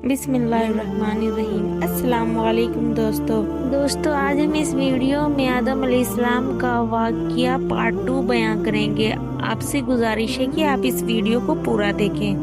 بسم اللہ الرحمن الرحیم۔ السلام علیکم دوستو آج ہم اس ویڈیو میں آدم علیہ السلام کا واقعہ پارٹ 2 بیان کریں گے۔ آپ سے گزارش ہے کہ آپ اس ویڈیو کو پورا دیکھیں۔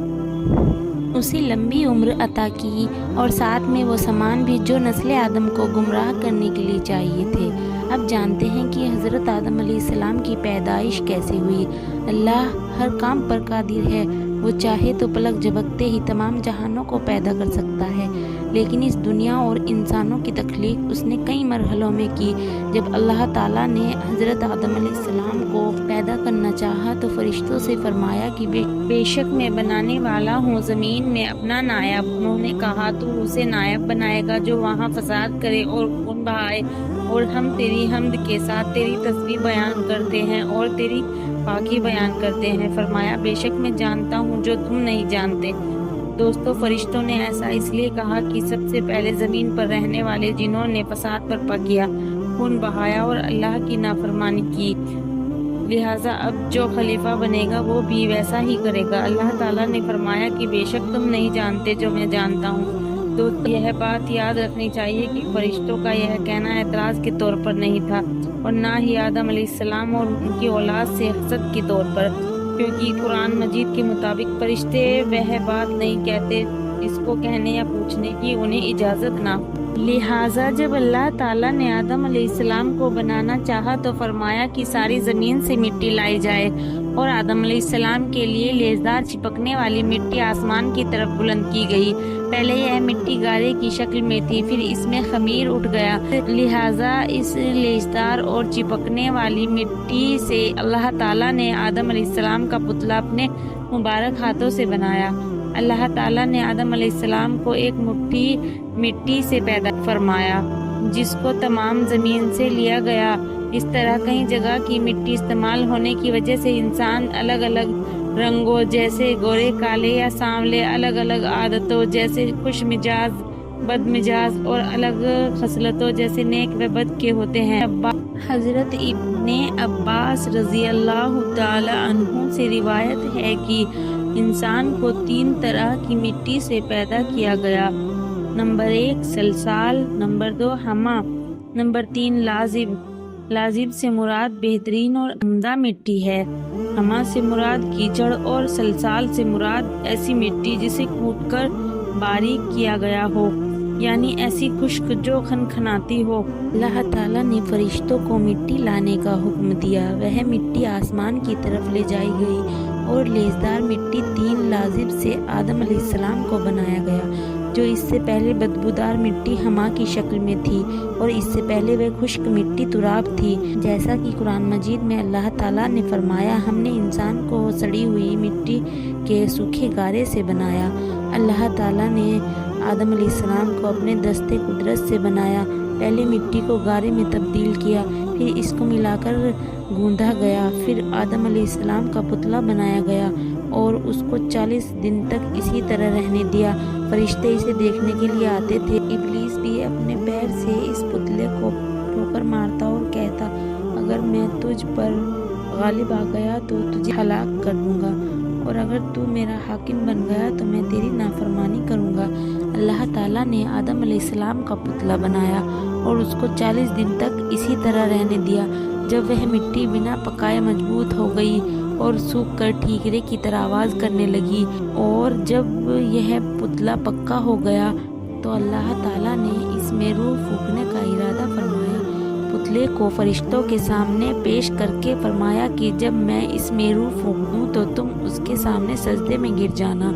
اسے لمبی عمر عطا کی اور ساتھ میں وہ سامان بھی جو نسل آدم کو گمراہ کرنے کے لیے چاہیے تھے۔ اب جانتے ہیں کہ حضرت آدم علیہ السلام کی پیدائش کیسے ہوئی۔ اللہ ہر کام پر قادر ہے، وہ چاہے تو پلک جھپکتے ہی تمام جہانوں کو پیدا کر سکتا ہے، لیکن اس دنیا اور انسانوں کی تخلیق اس نے کئی مرحلوں میں کی۔ جب اللہ تعالیٰ نے حضرت آدم علیہ السلام کو پیدا کرنا چاہا تو فرشتوں سے فرمایا کہ بے شک میں بنانے والا ہوں زمین میں اپنا نائب۔ انہوں نے کہا تو اسے نائب بنائے گا جو وہاں فساد کرے اور خون بہائے، اور ہم تیری حمد کے ساتھ تیری تسبیح بیان کرتے ہیں اور تیری پاکی بیان کرتے ہیں۔ فرمایا بے شک میں جانتا ہوں جو تم نہیں جانتے۔ دوستو فرشتوں نے ایسا اس لیے کہا کہ سب سے پہلے زمین پر رہنے والے جنوں نے فساد برپا کیا، خون بہایا اور اللہ کی نافرمانی کی، لہٰذا اب جو خلیفہ بنے گا وہ بھی ویسا ہی کرے گا۔ اللہ تعالیٰ نے فرمایا کہ بے شک تم نہیں جانتے جو میں جانتا ہوں۔ دوستو یہ بات یاد رکھنی چاہیے کہ فرشتوں کا یہ کہنا اعتراض کے طور پر نہیں تھا، اور نہ ہی آدم علیہ السلام اور ان کی اولاد سے حسد کے طور پر، کیونکہ قرآن مجید کے مطابق فرشتے وہ بات نہیں کہتے جس کو کہنے یا پوچھنے کی انہیں اجازت نہ ہو۔ لہٰذا جب اللہ تعالیٰ نے آدم علیہ السلام کو بنانا چاہا تو فرمایا کہ ساری زمین سے مٹی لائی جائے، اور آدم علیہ السلام کے لیے لیسدار چپکنے والی مٹی آسمان کی طرف بلند کی گئی۔ پہلے یہ مٹی گارے کی شکل میں تھی، پھر اس میں خمیر اٹھ گیا، لہٰذا اس لیسدار اور چپکنے والی مٹی سے اللہ تعالیٰ نے آدم علیہ السلام کا پتلا اپنے مبارک ہاتھوں سے بنایا۔ اللہ تعالیٰ نے آدم علیہ السلام کو ایک مٹھی مٹی سے پیدا فرمایا جس کو تمام زمین سے لیا گیا۔ اس طرح کئی جگہ کی مٹی استعمال ہونے کی وجہ سے انسان الگ الگ رنگوں جیسے گورے، کالے یا سانولے، الگ الگ عادتوں جیسے خوش مزاج، بد مزاج، اور الگ خصلتوں جیسے نیک و بد کے ہوتے ہیں۔ حضرت ابن عباس رضی اللہ تعالی عنہ سے روایت ہے کہ انسان کو 3 طرح کی مٹی سے پیدا کیا گیا۔ نمبر 1 سلسال، نمبر 2 حما، نمبر 3 لازب۔ لازب سے مراد بہترین اور عمدہ مٹی ہے، حما سے مراد کیچڑ، اور سلسال سے مراد ایسی مٹی جسے کوٹ کر باریک کیا گیا ہو، یعنی ایسی خشک جو کھنکھناتی ہو۔ اللہ تعالیٰ نے فرشتوں کو مٹی لانے کا حکم دیا، وہ مٹی آسمان کی طرف لے جائی گئی، اور لیسدار مٹی 3 لازب سے آدم علیہ السلام کو بنایا گیا، جو اس سے پہلے بدبودار مٹی حما کی شکل میں تھی، اور اس سے پہلے وہ خشک مٹی تراب تھی۔ جیسا کہ قرآن مجید میں اللہ تعالیٰ نے فرمایا، ہم نے انسان کو سڑی ہوئی مٹی کے سوکھے گارے سے بنایا۔ اللہ تعالیٰ نے آدم علیہ السلام کو اپنے دستے قدرت سے بنایا۔ پہلے مٹی کو گارے میں تبدیل کیا، پھر اس کو ملا کر گوندھا گیا، پھر آدم علیہ السلام کا پتلا بنایا گیا اور اس کو 40 دن تک اسی طرح رہنے دیا۔ فرشتے اسے دیکھنے کے لیے آتے تھے۔ ابلیس بھی اپنے پیر سے اس پتلے کو ٹھوکر مارتا اور کہتا، اگر میں تجھ پر غالب آ گیا تو تجھے ہلاک کر دوں گا، اور اگر تو میرا حاکم بن گیا تو میں تیری نافرمانی کروں گا۔ اللہ تعالیٰ نے آدم علیہ السلام کا پتلا بنایا اور اس کو 40 دن تک اسی طرح رہنے دیا۔ جب وہ مٹی بنا پکائے مضبوط ہو گئی اور سوکھ کر ٹھیکرے کی طرح آواز کرنے لگی، اور جب یہ پتلا پکا ہو گیا تو اللہ تعالیٰ نے اس میں روح پھونکنے کا ارادہ فرمایا۔ پتلے کو فرشتوں کے سامنے پیش کر کے فرمایا کہ جب میں اس میں روح پھونک دوں تو تم اس کے سامنے سجدے میں گر جانا۔